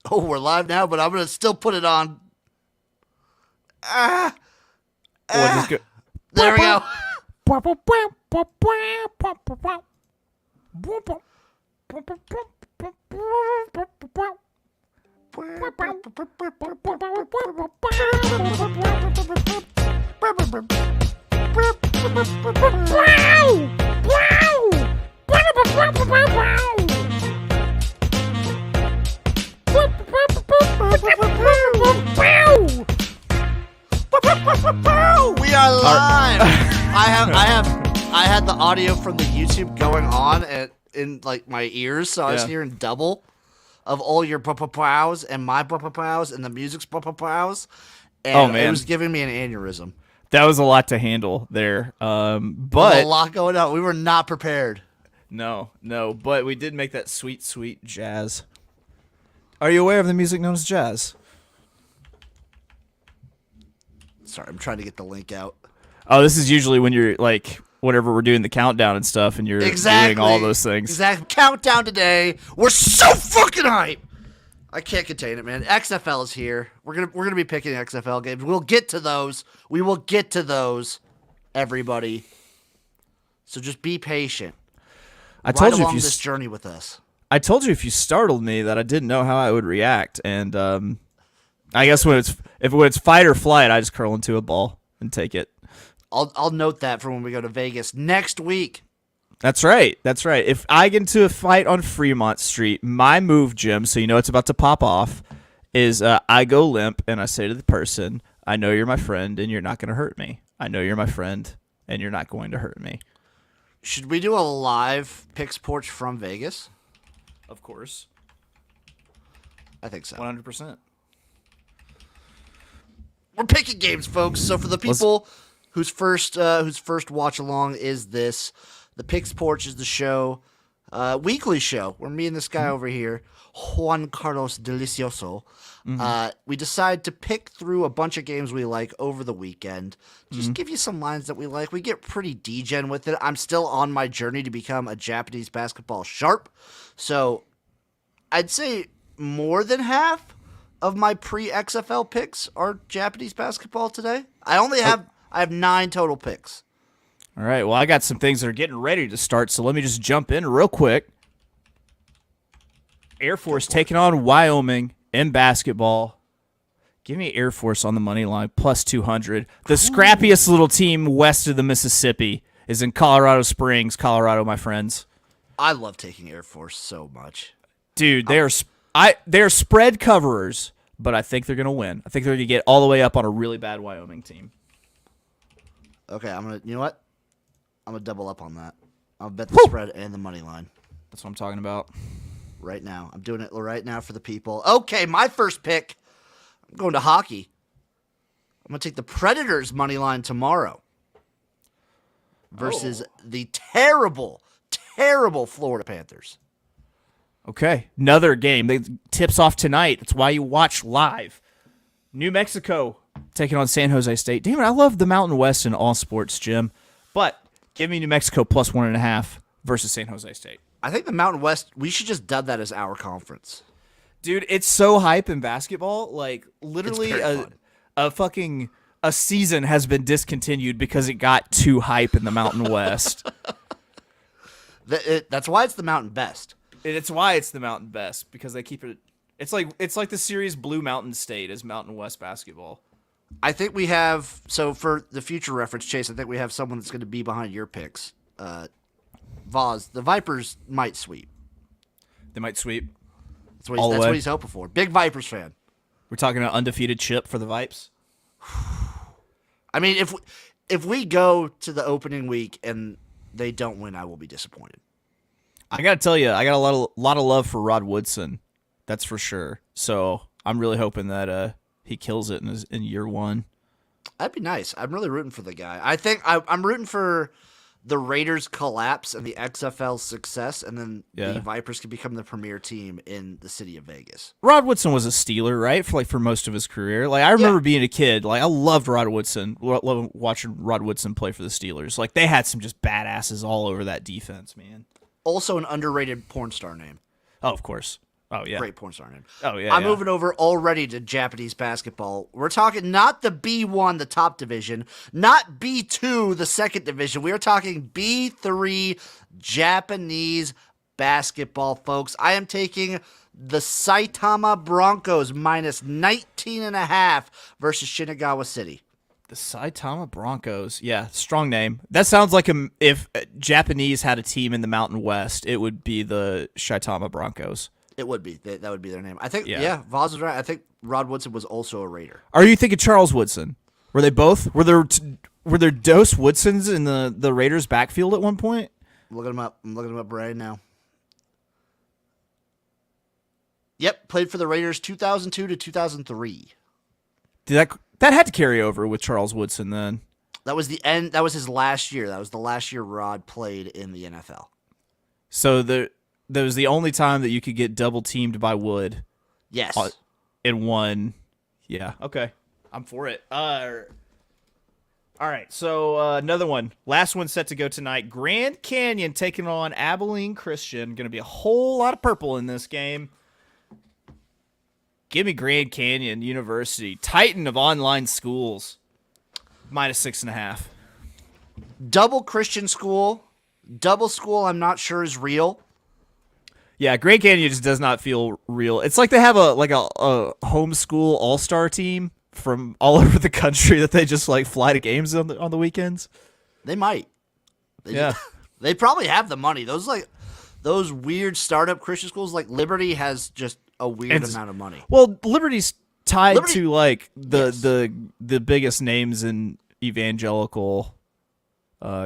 Oh, we're live now, but I'm gonna still put it on. Ah, Or just go. there we go. We are live. I had the audio from the YouTube going on in like my ears, so I was hearing double of all your pows and my pows and the music's pows. And it was giving me an aneurysm. That was a lot to handle there. But a lot going on. We were not prepared. No, but we did make that sweet, sweet jazz. Are you aware of the music known as jazz? Sorry, I'm trying to get the link out. Oh, this is usually when you're like, whenever we're doing the countdown and stuff, and you're doing all those things. Exactly. Countdown today. We're so fucking hype. I can't contain it, man. XFL is here. We're gonna be picking XFL games. We'll get to those. We will get to those, everybody. So just be patient. I told Ride you along if you this journey with us. I told you if you startled me that I didn't know how I would react, and I guess when it's fight or flight, I just curl into a ball and take it. I'll note that for when we go to Vegas next week. That's right. If I get into a fight on Fremont Street, my move, Jim, so you know it's about to pop off, is I go limp and I say to the person, I know you're my friend and you're not going to hurt me. I know you're my friend and you're not going to hurt me. Should we do a live Picks Porch from Vegas? Of course. I think so. 100%. We're picking games, folks. So for the people whose first watch along is this, the Picks Porch is the show, weekly show where me and this guy over here, Juan Carlos Delicioso, we decide to pick through a bunch of games we like over the weekend. Just give you some lines that we like. We get pretty degen with it. I'm still on my journey to become a Japanese basketball sharp. So I'd say more than half of my pre-XFL picks are Japanese basketball today. I have 9 total picks. All right, well, I got some things that are getting ready to start, so let me just jump in real quick. Air Force taking on Wyoming in basketball. Give me Air Force on the money line, plus 200. The scrappiest little team west of the Mississippi is in Colorado Springs, Colorado, my friends. I love taking Air Force so much. Dude, they're spread coverers, but I think they're going to win. I think they're going to get all the way up on a really bad Wyoming team. Okay, you know what? I'm going to double up on that. I'll bet the spread and the money line. That's what I'm talking about. Right now. I'm doing it right now for the people. Okay, my first pick. I'm going to hockey. I'm going to take the Predators money line tomorrow versus the terrible, terrible Florida Panthers. Okay, another game. It tips off tonight. That's why you watch live. New Mexico taking on San Jose State. Damn it, I love the Mountain West in all sports, Jim. But give me New Mexico plus 1.5 versus San Jose State. I think the Mountain West, we should just dub that as our conference. Dude, it's so hype in basketball. Like, literally a season has been discontinued because it got too hype in the Mountain West. That's why it's the Mountain Best. It's why it's the Mountain Best, because they keep it. It's like the series Blue Mountain State is Mountain West basketball. I think we have, so for the future reference, Chase, I think we have someone that's going to be behind your picks. Voz, the Vipers might sweep. They might sweep. That's what he's hoping for. Big Vipers fan. We're talking an undefeated chip for the Vipes. I mean, if we go to the opening week and they don't win, I will be disappointed. I got to tell you, I got a lot of love for Rod Woodson. That's for sure. So I'm really hoping that he kills it in year one. That'd be nice. I'm really rooting for the guy. I think I'm rooting for the Raiders' collapse and the XFL's success, and then the Vipers can become the premier team in the city of Vegas. Rod Woodson was a Steeler, right? For most of his career. Like, I remember being a kid. Like, I loved Rod Woodson. Loved watching Rod Woodson play for the Steelers. Like, they had some just badasses all over that defense, man. Also an underrated porn star name. Oh, of course. Oh, yeah. Great porn star name. Oh, yeah. I'm yeah. moving over already to Japanese basketball. We're talking not the B1, the top division, not B2, the second division. We are talking B3 Japanese basketball, folks. I am taking the Saitama Broncos minus 19.5 versus Shinagawa City. The Saitama Broncos. Yeah, strong name. That sounds like if Japanese had a team in the Mountain West, it would be the Saitama Broncos. It would be. That would be their name. I think, Yeah. Voz was right. I think Rod Woodson was also a Raider. Are you thinking Charles Woodson? Were they both? Were there Dose Woodsons in the Raiders' backfield at one point? I'm looking him up right now. Yep, played for the Raiders 2002 to 2003. That had to carry over with Charles Woodson then. That was the end. That was his last year. That was the last year Rod played in the NFL. So that was the only time that you could get double teamed by Wood. Yes. In one. Yeah. Okay. I'm for it. All right. So another one. Last one set to go tonight. Grand Canyon taking on Abilene Christian. Going to be a whole lot of purple in this game. Give me Grand Canyon University, Titan of online schools, minus 6.5. Double Christian school. Double school, I'm not sure is real. Yeah, Grand Canyon just does not feel real. It's like they have a homeschool all-star team from all over the country that they just like fly to games on the weekends. They might. Yeah. They probably have the money. Those weird startup Christian schools like Liberty has just a weird amount of money. Well, Liberty's tied to like the biggest names in evangelical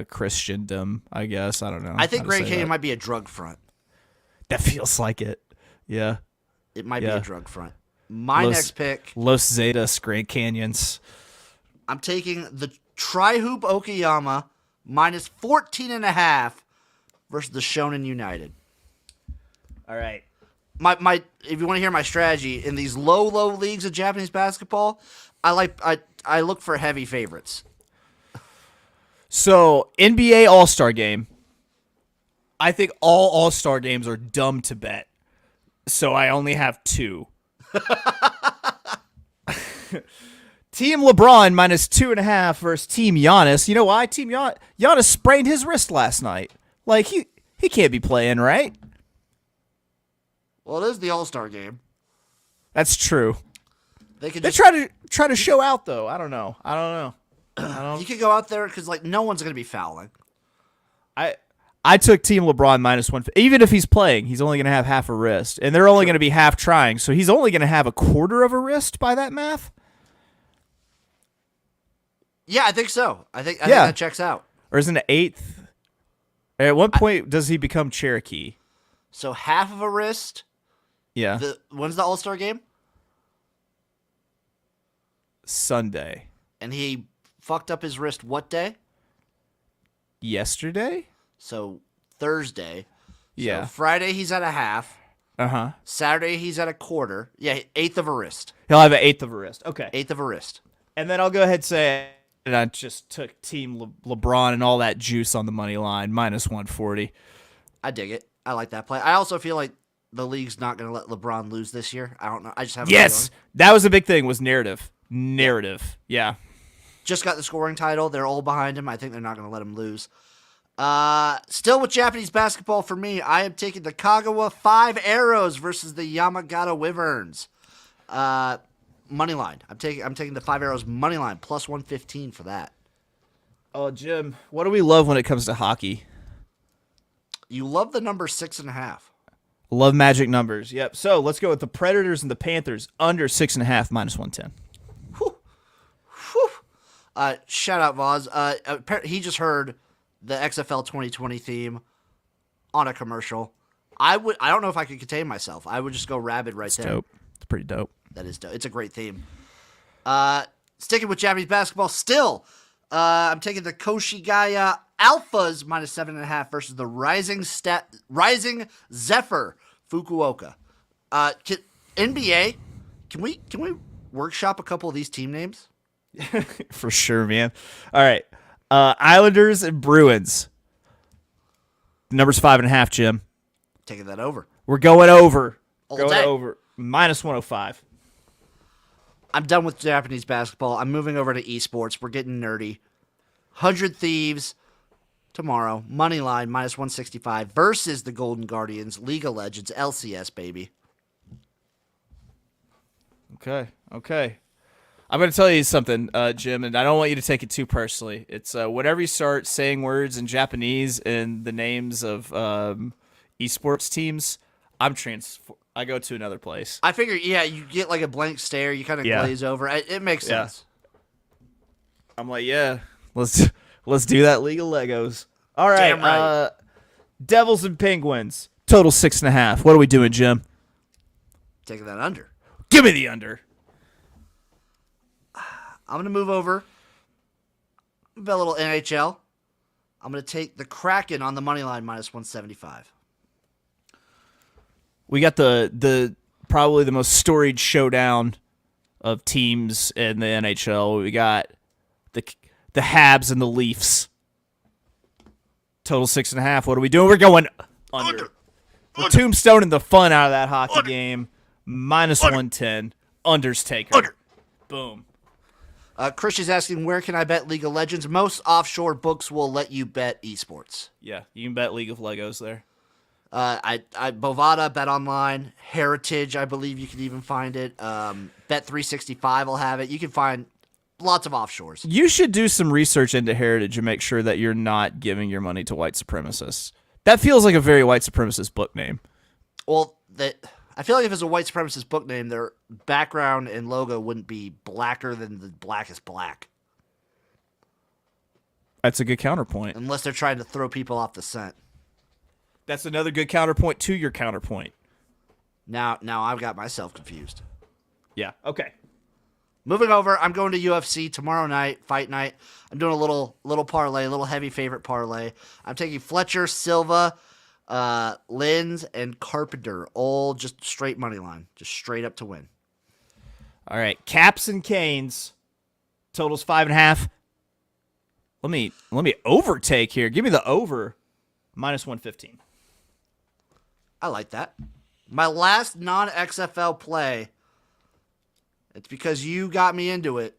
Christendom, I guess. I don't know. I think Grand Canyon might be a drug front. That feels like it. Yeah. It might be a drug front. Next pick. Los Zetas Grand Canyons. I'm taking the Tri-Hoop Okayama minus 14.5 versus the Shonen United. All right. My if you want to hear my strategy in these low leagues of Japanese basketball, I look for heavy favorites. So NBA All-Star Game. I think all All-Star games are dumb to bet. So I only have 2. Team LeBron minus 2.5 versus Team Giannis. You know why? Team Giannis sprained his wrist last night. Like he can't be playing, right? Well, it is the All-Star game. That's true. They could try to show out though. I don't know. You could go out there because like no one's going to be fouling. I took Team LeBron minus 1. Even if he's playing, he's only going to have half a wrist, and they're only going to be half trying. So he's only going to have a quarter of a wrist by that math. Yeah, I think so. I think that checks out. Or is it an eighth? At what point does he become Cherokee? So half of a wrist. Yeah. When's the All-Star game? Sunday. And he fucked up his wrist what day? Yesterday? So Thursday. Yeah. So Friday he's at a half. Uh-huh. Saturday he's at a quarter. Yeah, eighth of a wrist. He'll have an eighth of a wrist. Okay. Eighth of a wrist. And then I'll go ahead and say and I just took Team LeBron and all that juice on the money line, minus 140. I dig it. I like that play. I also feel like the league's not going to let LeBron lose this year. I don't know. I just have Yes. That was a big thing, was narrative. Yeah. Just got the scoring title. They're all behind him. I think they're not going to let him lose. Still with Japanese basketball for me, I am taking the Kagawa 5 Arrows versus the Yamagata Wyverns. Money line. I'm taking the 5 Arrows money line plus 115 for that. Oh, Jim, what do we love when it comes to hockey? You love the number 6.5. Love magic numbers. Yep. So let's go with the Predators and the Panthers under 6.5 minus 110. Whew. Shout out Voz. He just heard the XFL 2020 theme on a commercial. I don't know if I could contain myself. I would just go rabid right there. Dope. It's pretty dope. That is dope. It's a great theme. Sticking with Japanese basketball still. I'm taking the Koshigaya Alphas minus 7.5 versus the Rising Zephyr Fukuoka. NBA, can we workshop a couple of these team names? For sure, man. All right. Islanders and Bruins. Number's 5.5, Jim. Taking that over. We're going over. All Going day. over minus 105. I'm done with Japanese basketball. I'm moving over to esports. We're getting nerdy. 100 Thieves tomorrow. Moneyline minus 165 versus the Golden Guardians. League of Legends. LCS, baby. Okay. I'm going to tell you something, Jim, and I don't want you to take it too personally. It's whenever you start saying words in Japanese and the names of esports teams, I go to another place. I figure, you get like a blank stare. You kind of glaze over. It makes sense. I'm like, let's do that League of Legos. All right. Damn right. Devils and Penguins. Total 6.5. What are we doing, Jim? Taking that under. Give me the under. I'm going to move over. A little NHL. I'm going to take the Kraken on the money line minus 175. We got the probably the most storied showdown of teams in the NHL. We got the Habs and the Leafs. Total 6.5. What are we doing? We're going under. We're tombstoning the fun out of that hockey game. Minus 110. Unders taker. Under. Boom. Chris is asking, where can I bet League of Legends? Most offshore books will let you bet esports. Yeah, you can bet League of Legos there. Bovada, Bet Online, Heritage, I believe you can even find it. Bet 365 will have it. You can find lots of offshores. You should do some research into Heritage and make sure that you're not giving your money to white supremacists. That feels like a very white supremacist book name. Well, I feel like if it's a white supremacist book name, their background and logo wouldn't be blacker than the blackest black. That's a good counterpoint. Unless they're trying to throw people off the scent. That's another good counterpoint to your counterpoint. Now I've got myself confused. Yeah, okay. Moving over, I'm going to UFC tomorrow night, fight night. I'm doing a little parlay, a little heavy favorite parlay. I'm taking Fletcher, Silva, Lins, and Carpenter, all just straight money line, just straight up to win. All right, Caps and Canes, totals 5.5. Let me overtake here. Give me the over, minus 115. I like that. My last non-XFL play, it's because you got me into it,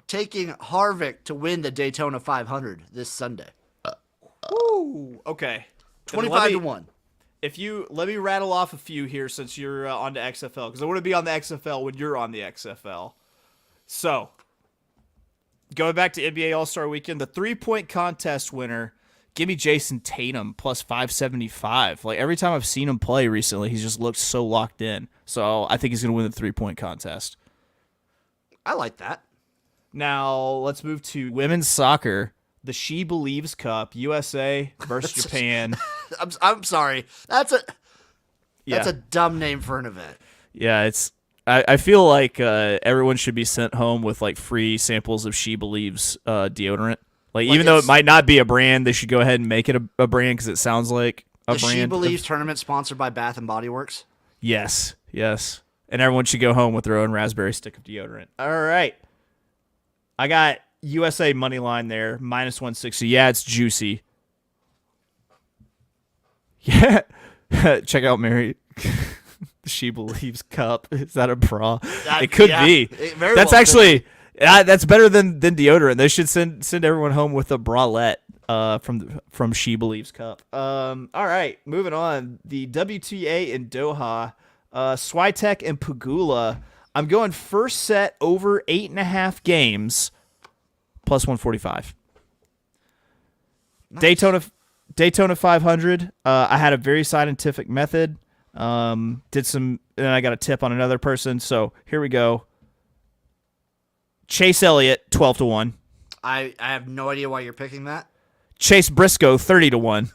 taking Harvick to win the Daytona 500 this Sunday. Woo! Okay. 25-1. Let me rattle off a few here since you're on the XFL, because I want to be on the XFL when you're on the XFL. So, going back to NBA All-Star Weekend, the 3-point contest winner, give me Jason Tatum plus 575. Like, every time I've seen him play recently, he's just looked so locked in. So, I think he's going to win the 3-point contest. I like that. Now, let's move to women's soccer. The She Believes Cup, USA versus Japan. I'm sorry. That's a dumb name for an event. Yeah, I feel like everyone should be sent home with like free samples of She Believes deodorant. Like even though it might not be a brand, they should go ahead and make it a brand because it sounds like a brand. The She Believes tournament sponsored by Bath and Body Works. Yes. And everyone should go home with their own raspberry stick of deodorant. All right. I got USA money line there, minus 160. Yeah, it's juicy. Yeah. Check out Mary. She Believes Cup. Is that a bra? It could be. That's well actually that's better than deodorant. They should send everyone home with a bralette from She Believes Cup. All right, moving on. The WTA in Doha, Swiatek and Pegula. I'm going first set over 8.5 games. Plus 145. Nice. Daytona 500. I had a very scientific method. And I got a tip on another person. So here we go. Chase Elliott 12-1. I have no idea why you're picking that. Chase Briscoe 30-1.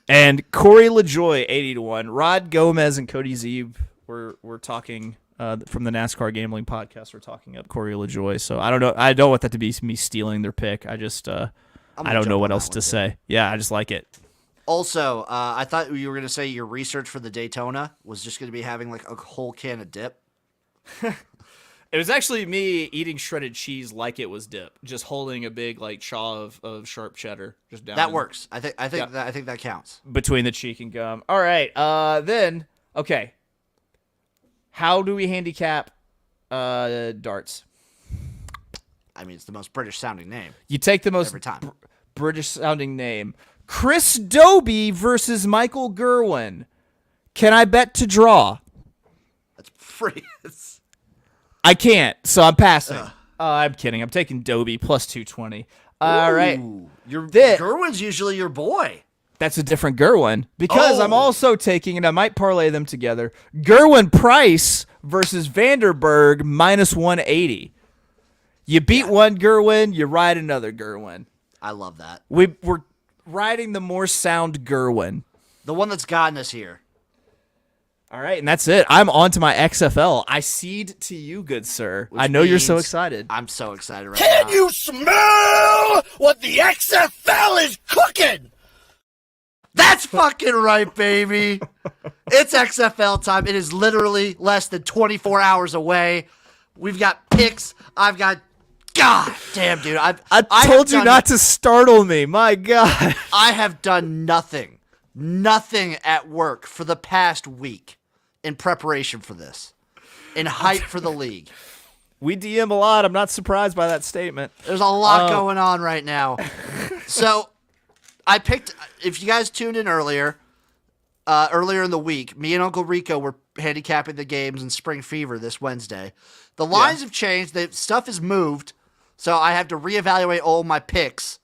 And Corey LaJoie 80-1. Rod Gomez and Cody Zeeb were talking. From the NASCAR Gambling Podcast, we're talking up Corey LaJoie. So I don't know. I don't want that to be me stealing their pick. I just I don't know what else to say. Yeah, I just like it. Also, I thought you were going to say your research for the Daytona was just going to be having like a whole can of dip. It was actually me eating shredded cheese like it was dip, just holding a big like chaw of sharp cheddar just down. That works. I think that counts. Between the cheek and gum. All right. Then okay. How do we handicap darts? I mean, it's the most British sounding name. You take the most every time. British sounding name. Chris Dobie versus Michael Gerwin. Can I bet to draw? That's pretty. I can't, so I'm passing. I'm kidding. I'm taking Dobie plus 220. All right. Gerwin's usually your boy. That's a different Gerwin because I'm also taking, and I might parlay them together, Gerwin Price versus Vanderberg minus 180. You beat one Gerwin, you ride another Gerwin. I love that. We're riding the more sound Gerwin. The one that's gotten us here. All right, and that's it. I'm on to my XFL. I cede to you, good sir. Which I know you're so means excited. I'm so excited right now. Can you smell what the XFL is cooking? That's fucking right, baby. It's XFL time. It is literally less than 24 hours away. We've got picks. I've got... God damn, dude. I told you not to startle me. My God. I have done nothing at work for the past week in preparation for this, in hype for the league. We DM a lot. I'm not surprised by that statement. There's a lot going on right now. So I picked, if you guys tuned in earlier in the week, me and Uncle Rico were handicapping the games in Spring Fever this Wednesday. The lines have changed. The stuff has moved. So I have to reevaluate all my picks.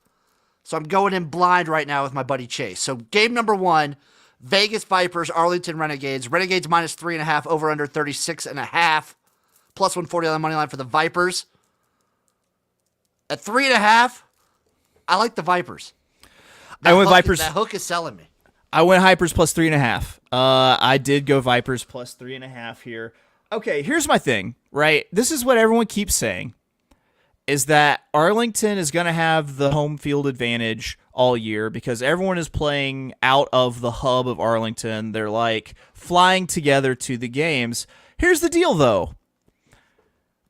So I'm going in blind right now with my buddy Chase. So game number 1, Vegas Vipers, Arlington Renegades. Renegades minus 3.5, over under 36.5. Plus 140 on the money line for the Vipers. At 3.5, I like the Vipers. I went Vipers. That hook is selling me. I went Vipers plus 3.5. I did go Vipers plus 3.5 here. Okay, here's my thing, right? This is what everyone keeps saying, is that Arlington is going to have the home field advantage all year because everyone is playing out of the hub of Arlington. They're like flying together to the games. Here's the deal, though.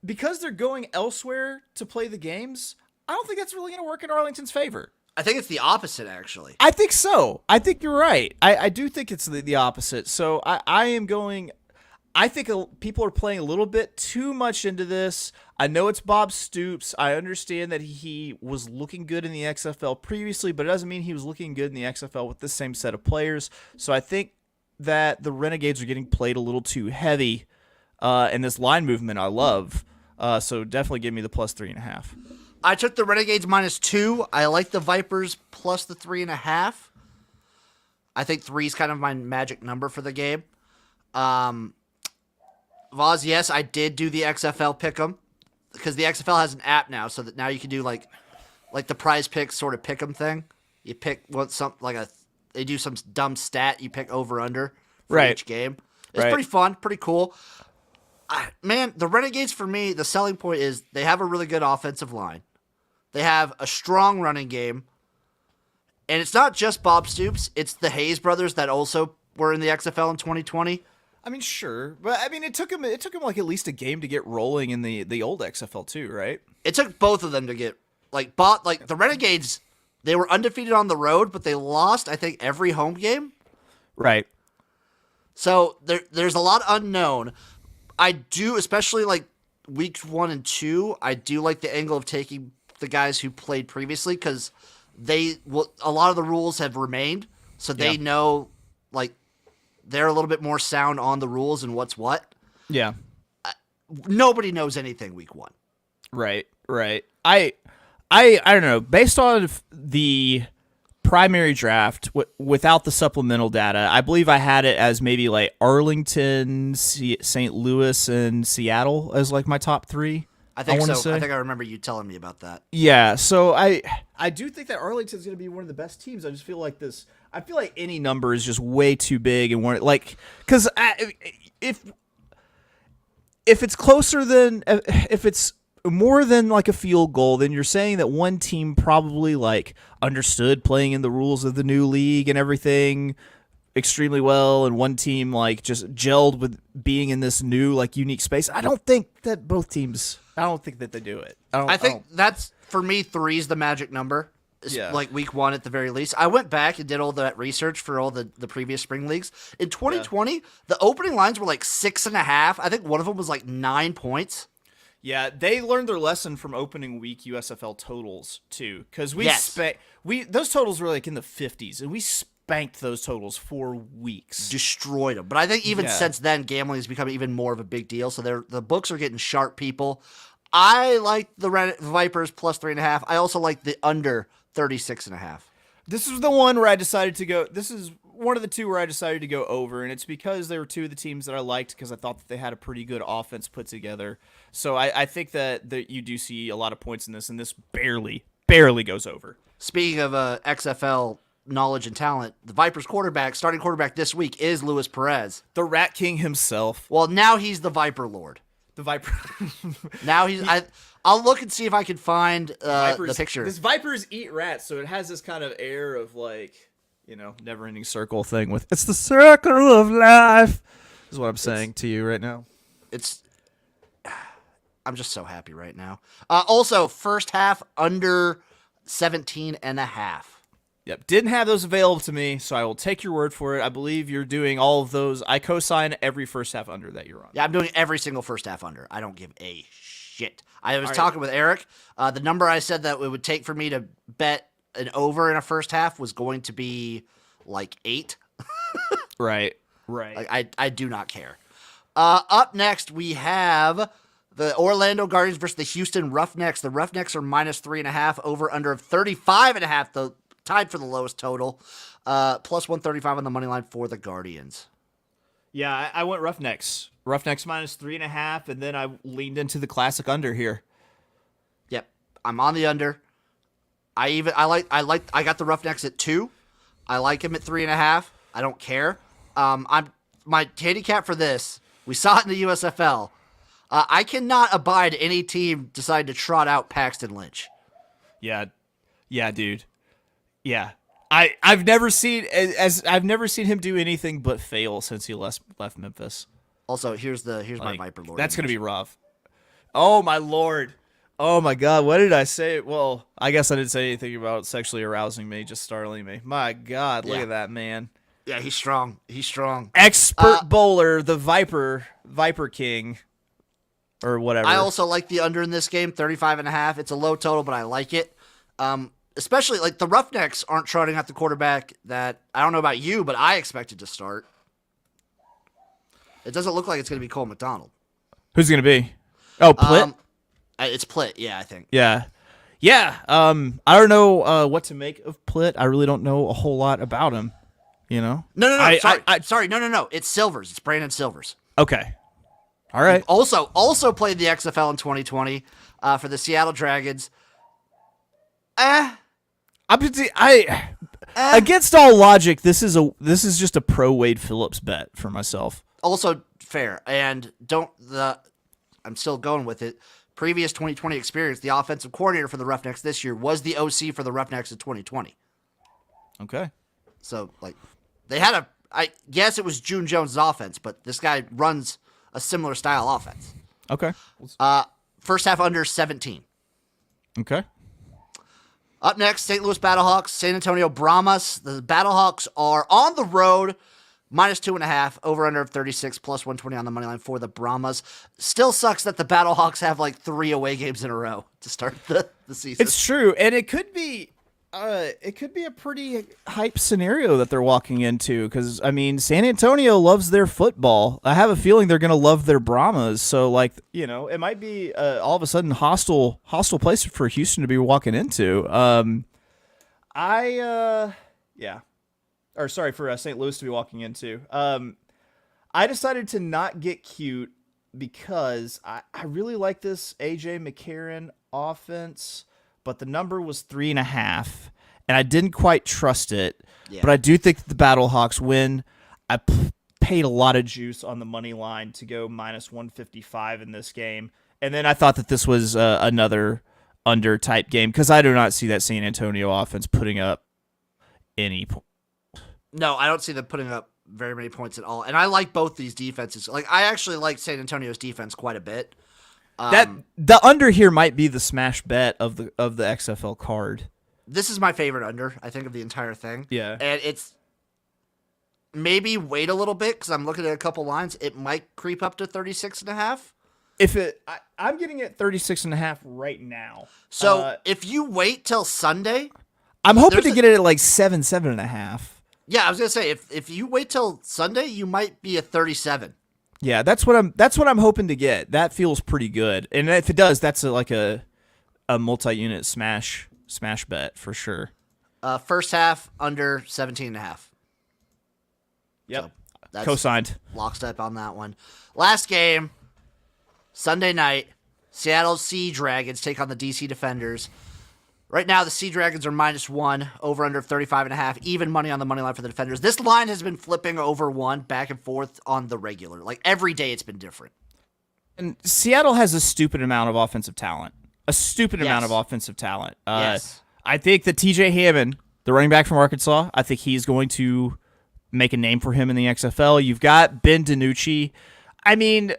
Because they're going elsewhere to play the games, I don't think that's really going to work in Arlington's favor. I think it's the opposite, actually. I think so. I think you're right. I do think it's the opposite. So I am going... I think people are playing a little bit too much into this. I know it's Bob Stoops. I understand that he was looking good in the XFL previously, but it doesn't mean he was looking good in the XFL with the same set of players. So I think that the Renegades are getting played a little too heavy, and this line movement I love. So definitely give me the plus 3.5. I took the Renegades minus 2. I like the Vipers plus the 3.5. I think 3 is kind of my magic number for the game. Voz, yes, I did do the XFL pick'em because the XFL has an app now, so that now you can do like the Prize Picks sort of pick'em thing. You pick they do some dumb stat. You pick over under for each game. It's pretty fun, pretty cool. Man, the Renegades for me, the selling point is they have a really good offensive line. They have a strong running game, and it's not just Bob Stoops. It's the Hayes brothers that also were in the XFL in 2020. I mean, sure, but I mean, it took him like at least a game to get rolling in the old XFL too, right? It took both of them to get the Renegades. They were undefeated on the road, but they lost, I think, every home game. Right. So there's a lot unknown. I do, especially like weeks 1 and 2. I do like the angle of taking the guys who played previously because a lot of the rules have remained, so they know like. They're a little bit more sound on the rules and what's what. Yeah. Nobody knows anything week 1. Right. I don't know. Based on the primary draft without the supplemental data, I believe I had it as maybe like Arlington, St. Louis, and Seattle as like my top 3. I think so. I think I remember you telling me about that. Yeah. So I do think that Arlington's going to be one of the best teams. I just feel like I feel like any number is just way too big and because if it's closer than if it's more than like a field goal, then you're saying that one team probably like understood playing in the rules of the new league and everything extremely well and one team like just gelled with being in this new like unique space. I don't think that both teams. I don't think that they do it. I think that's for me. 3 is the magic number. Yeah. Like week 1 at the very least. I went back and did all that research for all the previous spring leagues. In 2020, the opening lines were like 6.5. I think one of them was like 9 points. Yeah, they learned their lesson from opening week USFL totals too, because those totals were like in the 50s, and we spanked those totals for weeks, destroyed them. But I think even since then, gambling has become even more of a big deal. So the books are getting sharp. People, I like the Vipers plus 3.5. I also like the under 36.5. This is the one where I decided to go. This is one of the 2 where I decided to go over, and it's because they were 2 of the teams that I liked because I thought that they had a pretty good offense put together. So I think that you do see a lot of points in this, and this barely goes over. Speaking of XFL knowledge and talent, the Vipers starting quarterback this week is Luis Perez. The Rat King himself. Well, now he's the Viper Lord. The Viper. Now he's... I'll look and see if I can find the picture. This Vipers eat rats, so it has this kind of air of like... never-ending circle thing with it's the circle of life is what I'm saying to you right now. I'm just so happy right now. Also, first half under 17.5. Yep, didn't have those available to me, so I will take your word for it. I believe you're doing all of those. I co-sign every first half under that you're on. Yeah, I'm doing every single first half under. I don't give a shit. I was talking with Eric. The number I said that it would take for me to bet an over in a first half was going to be like 8. Right. Like, I do not care. Up next, we have the Orlando Guardians versus the Houston Roughnecks. The Roughnecks are minus 3.5, over under of 35.5, tied for the lowest total. Plus 135 on the money line for the Guardians. Yeah, I went Roughnecks. Roughnecks minus 3.5, and then I leaned into the classic under here. Yep, I'm on the under. I got the Roughnecks at 2. I like him at 3.5. I don't care. My handicap for this. We saw it in the USFL. I cannot abide any team decide to trot out Paxton Lynch. Yeah, dude. Yeah, I've never seen him do anything but fail since he left Memphis. Also, here's my Viper Lord. That's gonna be rough. Oh my lord. Oh my god, what did I say? Well, I guess I didn't say anything about sexually arousing me, just startling me. My god, look at that man. Yeah, he's strong. Expert bowler, the Viper King, or whatever. I also like the under in this game, 35.5. It's a low total, but I like it. Especially, like, the Roughnecks aren't trotting out the quarterback that, I don't know about you, but I expected to start. It doesn't look like it's going to be Cole McDonald. Who's going to be? Oh, Plitt? It's Plitt, yeah, I think. Yeah. I don't know what to make of Plitt. I really don't know a whole lot about him, No, sorry. No. It's Silvers. It's Brandon Silvers. Okay. All right. Also played the XFL in 2020 for the Seattle Dragons. Against all logic, this is just a pro Wade Phillips bet for myself. Also fair, and I'm still going with it. Previous 2020 experience, the offensive coordinator for the Roughnecks this year was the OC for the Roughnecks in 2020. Okay. So, like, they had I guess it was June Jones' offense, but this guy runs a similar style offense. Okay. First half under 17. Okay. Up next, St. Louis Battlehawks, San Antonio Brahmas. The Battlehawks are on the road, minus 2.5, over under of 36, plus 120 on the money line for the Brahmas. Still sucks that the Battlehawks have like 3 away games in a row to start the season. It's true, and it could be a pretty hype scenario that they're walking into because, I mean, San Antonio loves their football. I have a feeling they're going to love their Brahmas. So, like, it might be all of a sudden hostile place for Houston to be walking into. For St. Louis to be walking into. I decided to not get cute because I really like this A.J. McCarron offense. But the number was 3.5, and I didn't quite trust it. Yeah. But I do think the Battlehawks win. I paid a lot of juice on the money line to go minus 155 in this game, and then I thought that this was another under type game because I do not see that San Antonio offense putting up any points. No, I don't see them putting up very many points at all. And I like both these defenses. Like, I actually like San Antonio's defense quite a bit. That the under here might be the smash bet of the XFL card. This is my favorite under, I think, of the entire thing. Yeah. And it's maybe wait a little bit because I'm looking at a couple lines. It might creep up to 36.5. I'm getting it 36.5 right now. So if you wait till Sunday, I'm hoping to get it at like 7.5. Yeah, I was gonna say if you wait till Sunday, you might be at 37. Yeah, that's what I'm hoping to get. That feels pretty good. And if it does, that's like a multi-unit smash bet for sure. First half under 17.5. Yep. So that's co-signed. Lockstep on that one. Last game, Sunday night, Seattle Sea Dragons take on the DC Defenders. Right now, the Sea Dragons are -1, over under 35.5, even money on the money line for the Defenders. This line has been flipping over 1 back and forth on the regular. Like, every day it's been different. And Seattle has a stupid amount of offensive talent. Yes. I think that TJ Hammond, the running back from Arkansas, I think he's going to make a name for him in the XFL. You've got Ben DiNucci. I mean,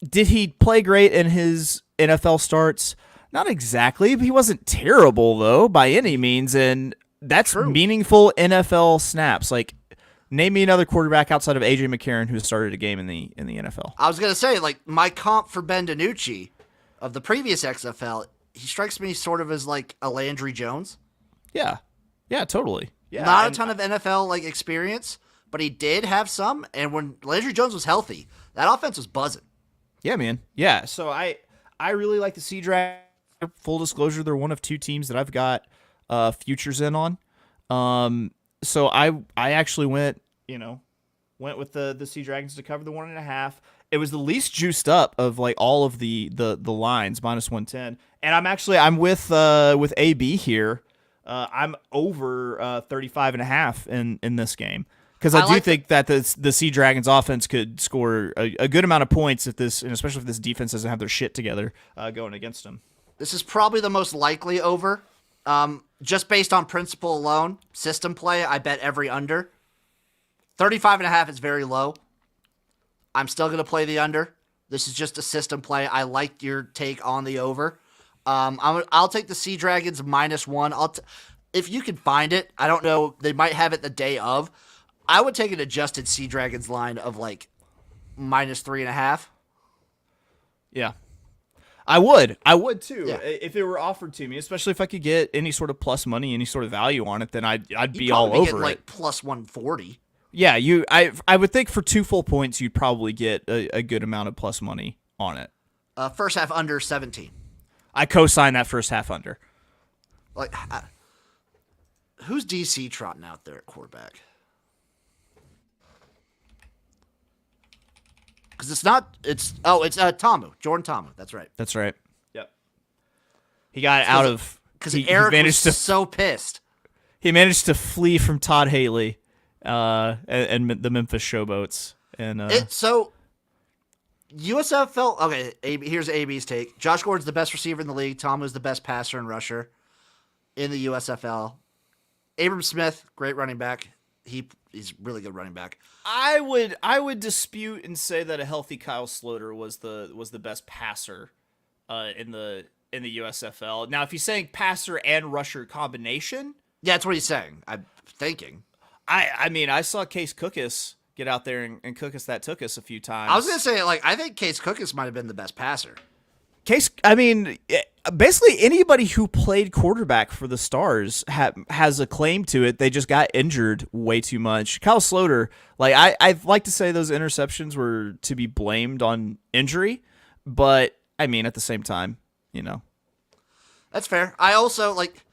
did he play great in his NFL starts? Not exactly. He wasn't terrible, though, by any means, and that's meaningful NFL snaps. Like, name me another quarterback outside of A.J. McCarron who started a game in the NFL. I was going to say, like, my comp for Ben DiNucci of the previous XFL, he strikes me sort of as, like, a Landry Jones. Yeah. Yeah, totally. Yeah, Not a ton of NFL, like, experience, but he did have some, and when Landry Jones was healthy, that offense was buzzing. Yeah, man. Yeah, so I really like the Sea Dragons. Full disclosure, they're one of 2 teams that I've got futures in on. So I actually went with the Sea Dragons to cover the 1.5. It was the least juiced up of like all of the lines, -110. And I'm with AB here. I'm over 35.5 in this game. Because I do think that the Sea Dragons offense could score a good amount of points and especially if this defense doesn't have their shit together going against them. This is probably the most likely over. Just based on principle alone, system play, I bet every under. 35.5 is very low. I'm still going to play the under. This is just a system play. I like your take on the over. I'll take the Sea Dragons -1. If you can find it, I don't know. They might have it the day of. I would take an adjusted Sea Dragons line of like -3.5. Yeah. I would too, Yeah. if it were offered to me, especially if I could get any sort of plus money, any sort of value on it, then I'd be all over it. Like +140. Yeah, I would think for 2 full points, you'd probably get a good amount of plus money on it. First half under 17. I co-sign that first half under. Like, who's DC trotting out there at quarterback? Because it's Tamu, Jordan Tamu. That's right. That's right. Yep. He got out of because Eric was so pissed. He managed to flee from Todd Haley, and the Memphis Showboats, and so USFL. Okay, here's AB's take. Josh Gordon's the best receiver in the league. Tamu's the best passer and rusher in the USFL. Abram Smith, great running back. He's really good running back. I would dispute and say that a healthy Kyle Sloter was the best passer in the USFL. Now, if he's saying passer and rusher combination, yeah, that's what he's saying. I'm thinking. I mean, I saw Case Cookus get out there and cook us that took us a few times. I was gonna say, like, I think Case Cookus might have been the best passer. I mean, basically anybody who played quarterback for the Stars has a claim to it. They just got injured way too much. Kyle Sloter, like I'd like to say those interceptions were to be blamed on injury, but I mean at the same time, That's fair. I also like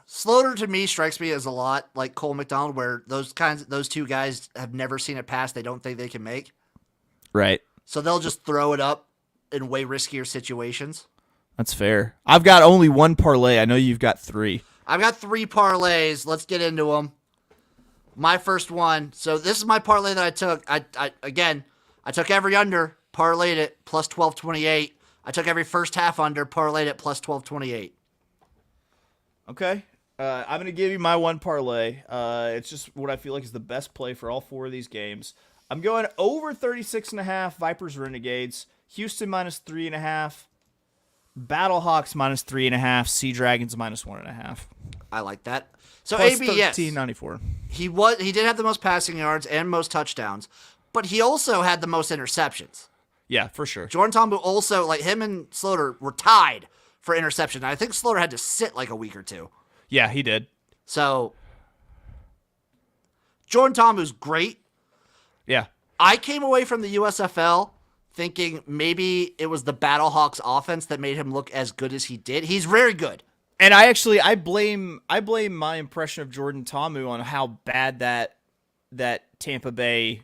Sloter to me strikes me as a lot like Cole McDonald, where those two guys have never seen a pass they don't think they can make. Right. So they'll just throw it up in way riskier situations. That's fair. I've got only one parlay. I know you've got 3. I've got 3 parlays. Let's get into them. My first one. So this is my parlay that I took. I took every under, parlayed it, plus 1228. I took every first half under, parlayed it, plus 1228. Okay. I'm going to give you my one parlay. It's just what I feel like is the best play for all 4 of these games. I'm going over 36.5 Vipers Renegades, Houston -3.5, Battlehawks -3.5, Sea Dragons -1.5. I like that. So Plus AB, yes, 13.94. he did have the most passing yards and most touchdowns, but he also had the most interceptions. Yeah, for sure. Jordan Tombu also, like him and Slaughter, were tied for interception. I think Slaughter had to sit like a week or 2. Yeah, he did. So Jordan Tombu's great. Yeah. I came away from the USFL thinking maybe it was the Battlehawks offense that made him look as good as he did. He's very good. And I blame my impression of Jordan Ta'amu on how bad that Tampa Bay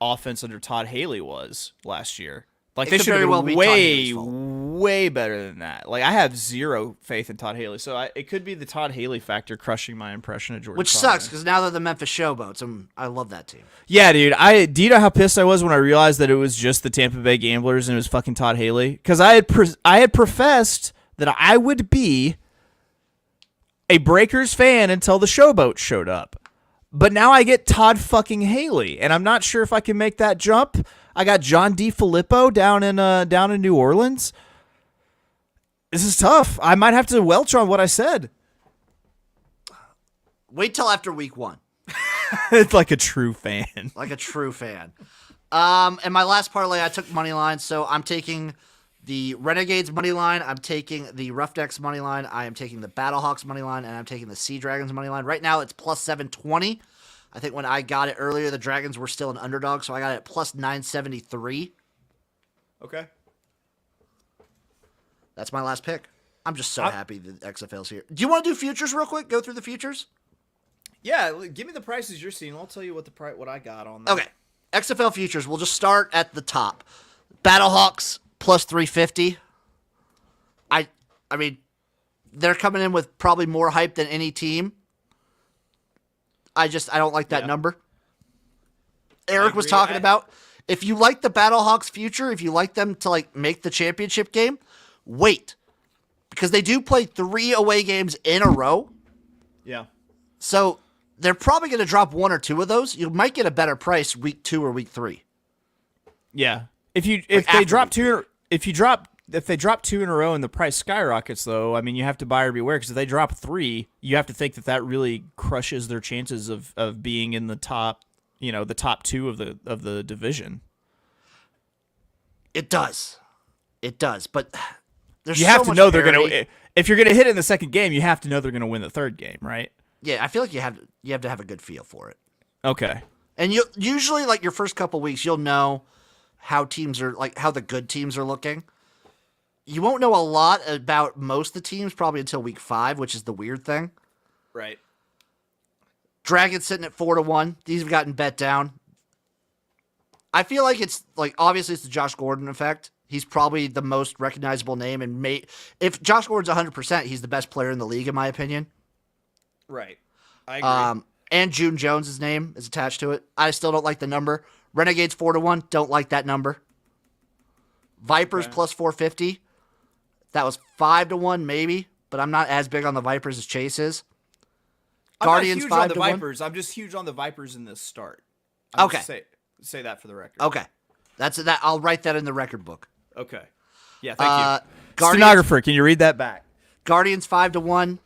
offense under Todd Haley was last year. Like, they should have been way better than that. Like, I have zero faith in Todd Haley, so it could be the Todd Haley factor crushing my impression of Jordan. Which Ta'amu. sucks because now they're the Memphis Showboats, and I love that team. Yeah, dude. Do you know how pissed I was when I realized that it was just the Tampa Bay Gamblers and it was fucking Todd Haley? Because I had professed that I would be a Breakers fan until the Showboat showed up. But now I get Todd fucking Haley, and I'm not sure if I can make that jump. I got John DeFilippo down in New Orleans. This is tough. I might have to welch on what I said. Wait till after week 1. It's like a true fan. Like a true fan. And my last parlay, I took money line, so I'm taking the Renegades money line, I'm taking the Roughnecks money line, I am taking the Battlehawks money line, and I'm taking the Sea Dragons money line. Right now, it's plus 720. I think when I got it earlier, the Dragons were still an underdog, so I got it at plus 973. Okay. That's my last pick. I'm just so happy that XFL's here. Do you want to do futures real quick? Go through the futures? Yeah, give me the prices you're seeing. I'll tell you what I got on that. Okay. XFL futures, we'll just start at the top. Battlehawks plus 350. I mean, they're coming in with probably more hype than any team. I don't like that number. Eric was talking about, if you like the Battlehawks future, if you like them to like make the championship game, wait. Because they do play 3 away games in a row. Yeah. So they're probably going to drop 1 or 2 of those. You might get a better price week 2 or week 3. Yeah. If they drop 2 in a row and the price skyrockets, though, I mean, you have to buyer beware, because if they drop 3, you have to think that really crushes their chances of being in the top, the top 2 of the division. It does, but there's you have to know they're gonna. If you're gonna hit it in the second game, you have to know they're gonna win the third game, right? Yeah, I feel like you have to have a good feel for it. Okay. And you usually, like, your first couple weeks, you'll know how teams are, like, how the good teams are looking. You won't know a lot about most of the teams probably until week 5, which is the weird thing. Right. Dragons sitting at 4-1. These have gotten bet down. I feel like it's, like, obviously it's the Josh Gordon effect. He's probably the most recognizable name, and if Josh Gordon's 100%, he's the best player in the league, in my opinion. Right. I agree. And June Jones' name is attached to it. I still don't like the number. Renegades 4-1. Don't like that number. Vipers plus 450. That was 5-1 maybe, but I'm not as big on the Vipers as Chase is. Guardians 5-1. On the Vipers. I'm just huge on the Vipers in this start. Okay. Say that for the record. Okay. That. I'll write that in the record book. Okay. Yeah, thank you. Stenographer, can you read that back? Guardians 5-1.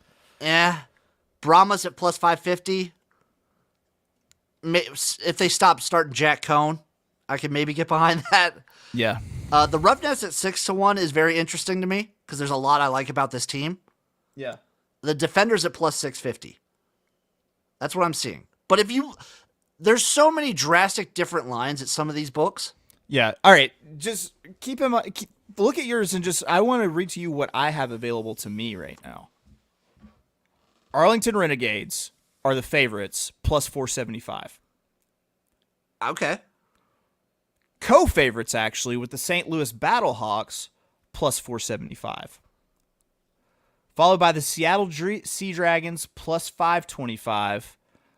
Brahmas at plus 550. If they stop starting Jack Cohn, I can maybe get behind that. Yeah. The Roughnecks at 6-1 is very interesting to me because there's a lot I like about this team. Yeah. The Defenders at plus 650. That's what I'm seeing. But there's so many drastic different lines at some of these books. Yeah. All right. Just look at yours and I want to read to you what I have available to me right now. Arlington Renegades are the favorites, plus 475. Okay. Co-favorites, actually, with the St. Louis Battlehawks, plus 475. Followed by the Seattle Sea Dragons, plus 525.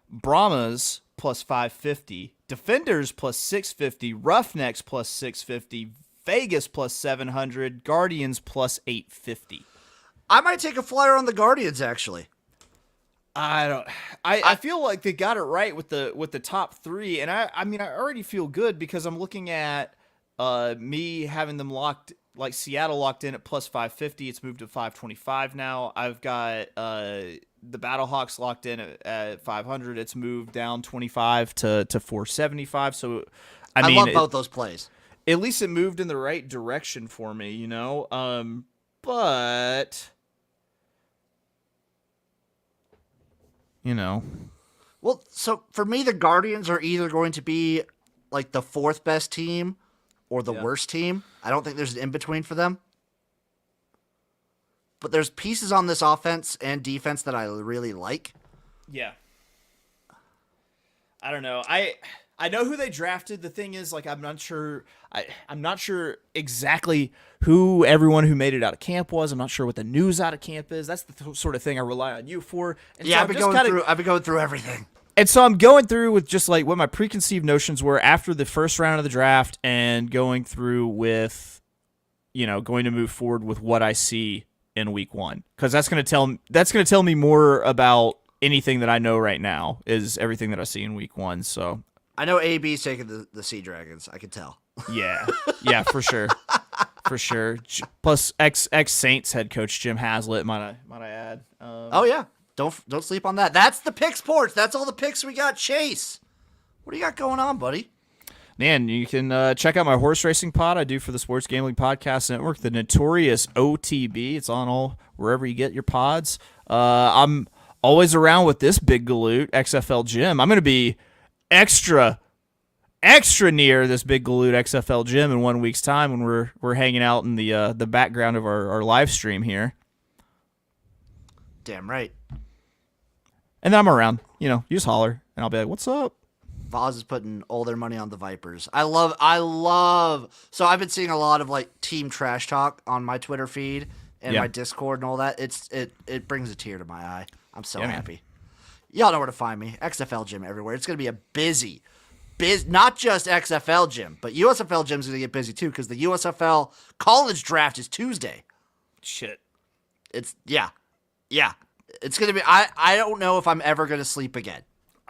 Brahmas, plus 550. Defenders, plus 650. Roughnecks, plus 650. Vegas, plus 700. Guardians, plus 850. I might take a flyer on the Guardians, actually. I don't. I feel like they got it right with the top three, and I mean I already feel good because I'm looking at me having them locked, like Seattle locked in at plus 550. It's moved to 525 now. I've got the Battlehawks locked in at 500. It's moved down 25 to 475. So I mean, love both those plays. At least it moved in the right direction for me, you know. But you know. Well, so for me, the Guardians are either going to be like the fourth best team or the worst team. I don't think there's an in-between for them. But there's pieces on this offense and defense that I really like. Yeah. I don't know. I know who they drafted. The thing is, like, I'm not sure exactly who everyone who made it out of camp was. I'm not sure what the news out of camp is. That's the sort of thing I rely on you for. And yeah, so I've been going through everything. And so I'm going through with just like what my preconceived notions were after the first round of the draft, and going through with, you know, going to move forward with what I see in week one, because that's going to tell me more about anything that I know right now is everything that I see in week one. So I know AB's taking the Sea Dragons. I can tell. Yeah, for sure, for sure. Plus, ex Saints head coach Jim Haslett, might I add? Oh yeah, don't sleep on that. That's the picks, Porch. That's all the picks we got. Chase, what do you got going on, buddy? Man, you can check out my horse racing pod I do for the Sports Gambling Podcast Network, the Notorious OTB. It's on all wherever you get your pods. I'm always around with this big galoot, XFL Jim. I'm going to be extra near this big galoot XFL Jim in 1 week's time when we're hanging out in the background of our live stream here. Damn right. And then I'm around. You know, you just holler, and I'll be like, "What's up?" Voz is putting all their money on the Vipers. I love. So I've been seeing a lot of like team trash talk on my Twitter feed and my Discord and all that. It brings a tear to my eye. I'm so happy. Y'all know where to find me. XFL Gym everywhere. It's gonna be a busy, not just XFL Gym, but USFL Gym's gonna get busy too because the USFL college draft is Tuesday. Shit. It's yeah. It's gonna be. I don't know if I'm ever gonna sleep again.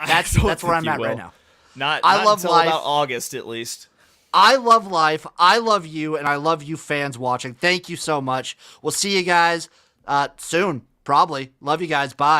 That's where I'm at right now. Not love until life. about August, at least. I love life. I love you, and I love you fans watching. Thank you so much. We'll see you guys soon, probably. Love you guys. Bye.